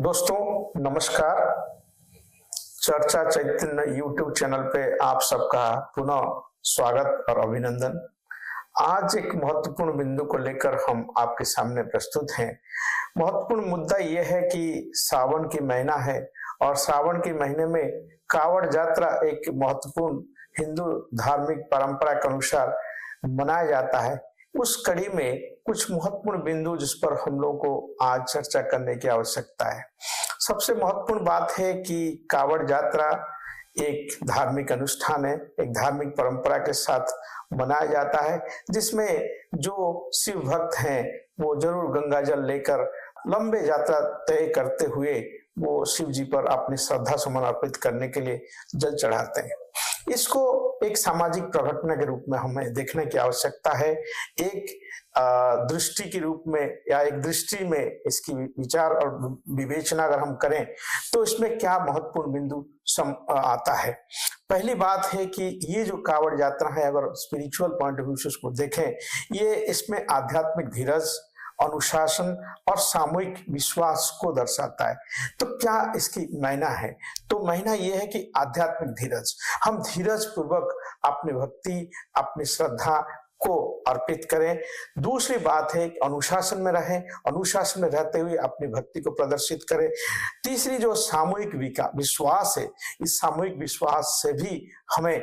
दोस्तों नमस्कार। चर्चा चैतन्य यूट्यूब चैनल पे आप सबका पुनः स्वागत और अभिनंदन। आज एक महत्वपूर्ण बिंदु को लेकर हम आपके सामने प्रस्तुत हैं। महत्वपूर्ण मुद्दा यह है कि सावन की महीना है और सावन के महीने में कावड़ यात्रा एक महत्वपूर्ण हिंदू धार्मिक परंपरा के अनुसार मनाया जाता है। उस कड़ी में कुछ महत्वपूर्ण बिंदु जिस पर हम लोगों को आज चर्चा करने की आवश्यकता है। सबसे महत्वपूर्ण बात है कि कावड़ यात्रा एक धार्मिक अनुष्ठान है, एक धार्मिक परंपरा के साथ मनाया जाता है, जिसमें जो शिव भक्त हैं वो जरूर गंगा जल लेकर लंबे यात्रा तय करते हुए वो शिव जी पर अपनी श्रद्धा सुमन अर्पित करने के लिए जल चढ़ाते हैं। इसको एक सामाजिक प्रघटना के रूप में हमें देखने की आवश्यकता है। एक दृष्टि के रूप में या एक दृष्टि में इसकी विचार और विवेचना अगर हम करें तो इसमें क्या महत्वपूर्ण बिंदु आता है। पहली बात है कि ये जो कावड़ यात्रा है, अगर स्पिरिचुअल पॉइंट ऑफ व्यू से उसको देखें, ये इसमें आध्यात्मिक धीरज, अनुशासन और सामूहिक विश्वास को दर्शाता है। तो क्या इसकी मायना है? तो मायना यह है कि आध्यात्मिक धीरज, हम धीरज पूर्वक अपनी भक्ति, अपनी श्रद्धा को अर्पित करें। दूसरी बात है कि अनुशासन में रहें, अनुशासन में रहते हुए अपनी भक्ति को प्रदर्शित करें। तीसरी जो सामूहिक विश्वास है, इस सामूहिक विश्वास से भी हमें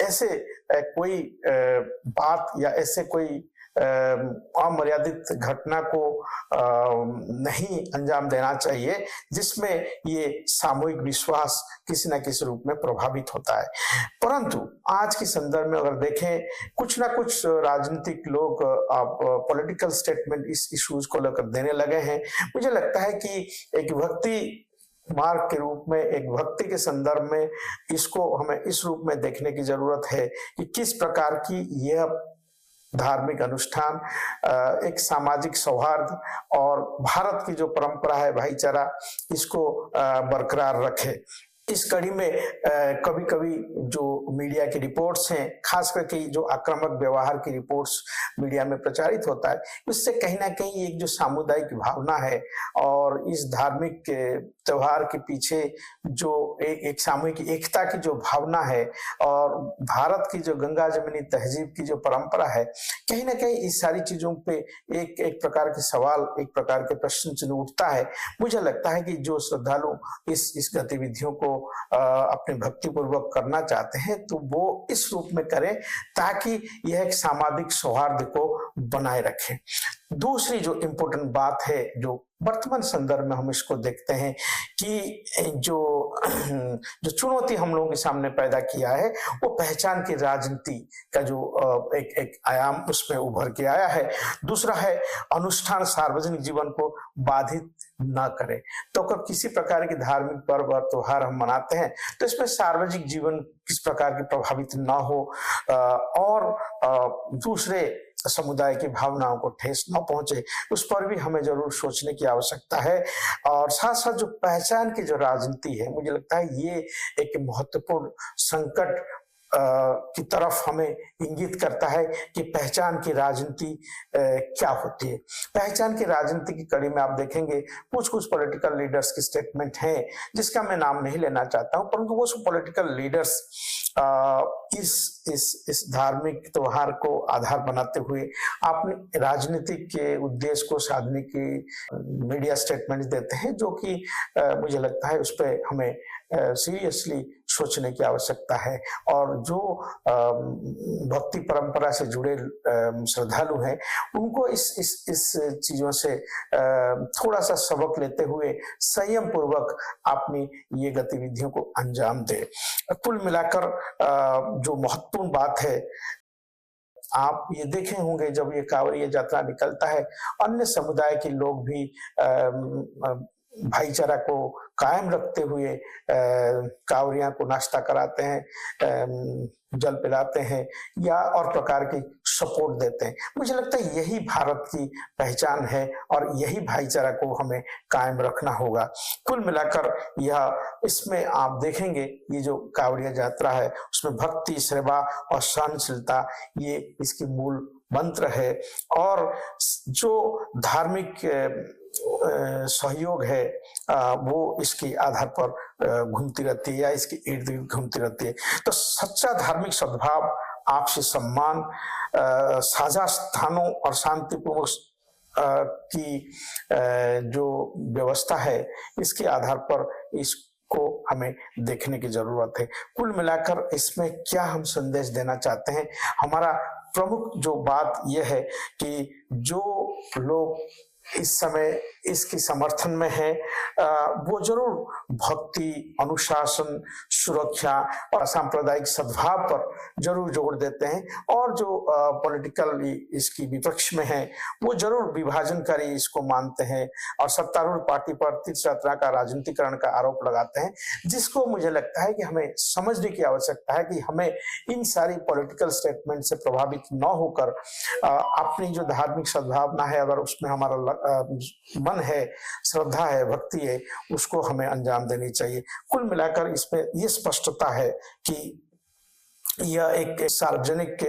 ऐसे कोई बात या ऐसे कोई अमर्यादित घटना को नहीं अंजाम देना चाहिए जिसमें ये सामूहिक विश्वास किसी न किसी रूप में प्रभावित होता है। परंतु आज के संदर्भ में अगर देखें, कुछ ना कुछ राजनीतिक लोग पॉलिटिकल स्टेटमेंट इस इश्यूज को लेकर देने लगे हैं। मुझे लगता है कि एक भक्ति मार्ग के रूप में, एक भक्ति के संदर्भ में इसको हमें इस रूप में देखने की जरूरत है कि किस प्रकार की यह धार्मिक अनुष्ठान एक सामाजिक सौहार्द और भारत की जो परंपरा है भाईचारा, इसको बरकरार रखे। इस कड़ी में कभी कभी जो मीडिया की रिपोर्ट्स हैं, खास करके जो आक्रामक व्यवहार की रिपोर्ट्स मीडिया में प्रचारित होता है, उससे कहीं ना कहीं एक जो सामुदायिक भावना है और इस धार्मिक त्योहार के पीछे जो एक सामूहिक एकता की जो भावना है और भारत की जो गंगा जमुनी तहजीब की जो परंपरा है, कहीं ना कहीं इस सारी चीजों पे एक प्रकार के सवाल, एक प्रकार के प्रश्न चिन्ह उठता है। मुझे लगता है कि जो श्रद्धालु इस गतिविधियों को अपने भक्ति पूर्वक करना चाहते हैं तो वो इस रूप में करें ताकि यह एक सामाजिक सौहार्द को बनाए रखे। दूसरी जो इम्पोर्टेंट बात है, जो वर्तमान संदर्भ में हम इसको देखते हैं कि जो चुनौती हम लोगों के सामने पैदा किया है वो पहचान की राजनीति का जो एक आयाम उसमें उभर के आया है। दूसरा है अनुष्ठान सार्वजनिक जीवन को बाधित ना करे। तो अगर किसी प्रकार के धार्मिक पर्व और त्योहार हम मनाते हैं तो इसमें सार्वजनिक जीवन किस प्रकार की प्रभावित ना हो और दूसरे समुदाय की भावनाओं को ठेस न पहुंचे, उस पर भी हमें जरूर सोचने की आवश्यकता है। और साथ साथ जो पहचान की जो राजनीति है, मुझे लगता है ये एक महत्वपूर्ण संकट की तरफ हमें इंगित करता है कि पहचान की राजनीति क्या होती है। पहचान की राजनीति की कड़ी में आप देखेंगे कुछ पॉलिटिकल लीडर्स की स्टेटमेंट हैं जिसका मैं नाम नहीं लेना चाहता हूं, परंतु वो पॉलिटिकल लीडर्स इस धार्मिक त्योहार को आधार बनाते हुए अपने राजनीतिक के उद्देश्य को साधने की मीडिया स्टेटमेंट देते हैं, जो कि मुझे लगता है उस पर हमें सीरियसली सोचने की आवश्यकता है। और जो भक्ति परंपरा से जुड़े श्रद्धालु हैं उनको इस चीजों से थोड़ा सा सबक लेते हुए संयम पूर्वक अपनी ये गतिविधियों को अंजाम दे। कुल मिलाकर जो महत्वपूर्ण बात है, आप ये देखे होंगे जब ये कांवड़िया यात्रा निकलता है, अन्य समुदाय के लोग भी भाईचारा को कायम रखते हुए कांवड़िया को नाश्ता कराते हैं, जल पिलाते हैं या और प्रकार की सपोर्ट देते हैं। मुझे लगता है यही भारत की पहचान है और यही भाईचारा को हमें कायम रखना होगा। कुल मिलाकर यह इसमें आप देखेंगे ये जो कांवड़िया यात्रा है उसमें भक्ति, सेवा और सहनशीलता ये इसकी मूल मंत्र है। और जो धार्मिक सहयोग है वो इसके आधार पर घूमती रहती है या इसके इर्द गिर्द घूमती रहती है। तो सच्चा धार्मिक सद्भाव, आपसी सम्मान, साझा स्थानों और शांतिपूर्वक की जो व्यवस्था है, इसके आधार पर इसको हमें देखने की जरूरत है। कुल मिलाकर इसमें क्या हम संदेश देना चाहते हैं, हमारा प्रमुख जो बात यह है कि जो लोग इस समय इसके समर्थन में है वो जरूर भक्ति, अनुशासन, सुरक्षा और सांप्रदायिक सद्भाव पर जरूर जोर देते हैं, और जो पॉलिटिकल इसकी विपक्ष में है वो जरूर विभाजनकारी इसको मानते हैं और सत्तारूढ़ पार्टी पर तीर्थ यात्रा का राजनीतिकरण का आरोप लगाते हैं, जिसको मुझे लगता है कि हमें समझने की आवश्यकता है कि हमें इन सारी पॉलिटिकल स्टेटमेंट से प्रभावित न होकर अपनी जो धार्मिक सद्भावना है, अगर उसमें हमारा मन है, श्रद्धा है, भक्ति है, उसको हमें अंजाम देनी चाहिए। कुल मिलाकर इसमें यह स्पष्टता है कि यह एक सार्वजनिक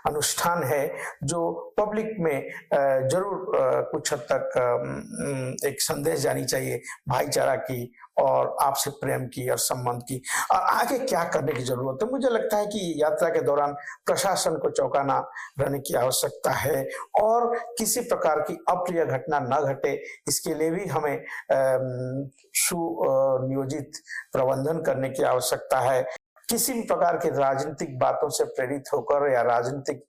अनुष्ठान है जो पब्लिक में जरूर कुछ हद तक एक संदेश जानी चाहिए भाईचारा की और आपसे प्रेम की और संबंध की। और आगे क्या करने की जरूरत है, मुझे लगता है कि यात्रा के दौरान प्रशासन को चौकन्ना रहने की आवश्यकता है और किसी प्रकार की अप्रिय घटना न घटे, इसके लिए भी हमें सुनियोजित प्रबंधन करने की आवश्यकता है। किसी भी प्रकार के राजनीतिक बातों से प्रेरित होकर या राजनीतिक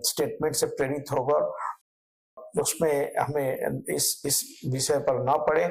स्टेटमेंट से प्रेरित होकर उसमें हमें इस विषय पर न पड़े,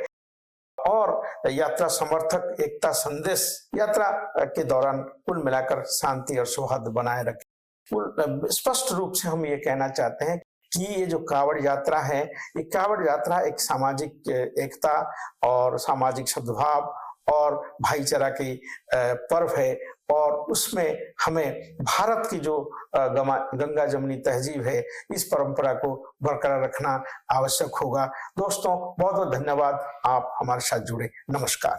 और यात्रा समर्थक एकता संदेश यात्रा के दौरान कुल मिलाकर शांति और सौहार्द बनाए रखें। स्पष्ट रूप से हम ये कहना चाहते हैं कि ये जो कावड़ यात्रा है, ये कावड़ यात्रा एक सामाजिक एकता और सामाजिक सद्भाव और भाईचारा की पर्व है, और उसमें हमें भारत की जो गंगा जमुनी तहजीब है, इस परंपरा को बरकरार रखना आवश्यक होगा। दोस्तों, बहुत बहुत धन्यवाद, आप हमारे साथ जुड़े। नमस्कार।